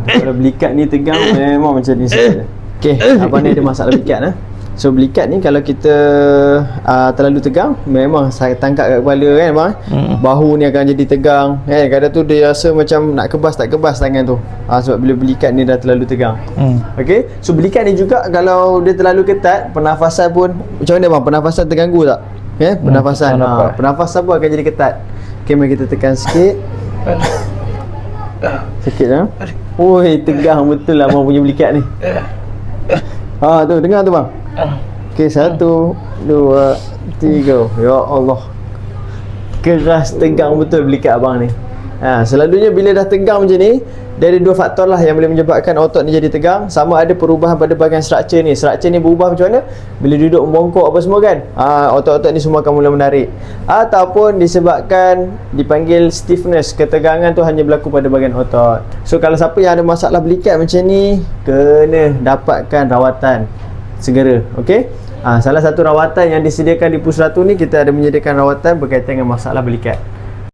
Kalau belikat ni tegang memang macam ni saja. Okey, abang ni ada masalah belikat So belikat ni kalau kita terlalu tegang, memang saya tangkap kat kepala kan abang. Bahu ni akan jadi tegang kan. Kadang tu dia rasa macam nak kebas tak kebas tangan tu. Sebab bila belikat ni dah terlalu tegang. Okey. So belikat ni juga kalau dia terlalu ketat, pernafasan pun macam mana bang? Pernafasan terganggu tak? Pernafasan. Pernafasan pun akan jadi ketat. Okey, mari kita tekan sikit. Sikit Oi, tegang betul lah abang punya belikat ni. Tu dengar tu bang. Okey, 1, 2, 3. Ya Allah. Keras tegang betul belikat abang ni. Selalunya bila dah tegang macam ni, dia ada 2 faktor lah yang boleh menyebabkan otot ni jadi tegang. Sama ada perubahan pada bahagian struktur ni. Struktur ni berubah macam mana? Bila duduk membongkok apa semua kan, otot-otot ni semua akan mula menarik. Ataupun disebabkan dipanggil stiffness, ketegangan tu hanya berlaku pada bahagian otot. So kalau siapa yang ada masalah belikat macam ni, kena dapatkan rawatan segera. Okey. Salah satu rawatan yang disediakan di Pusratu ni, kita ada menyediakan rawatan berkaitan dengan masalah belikat.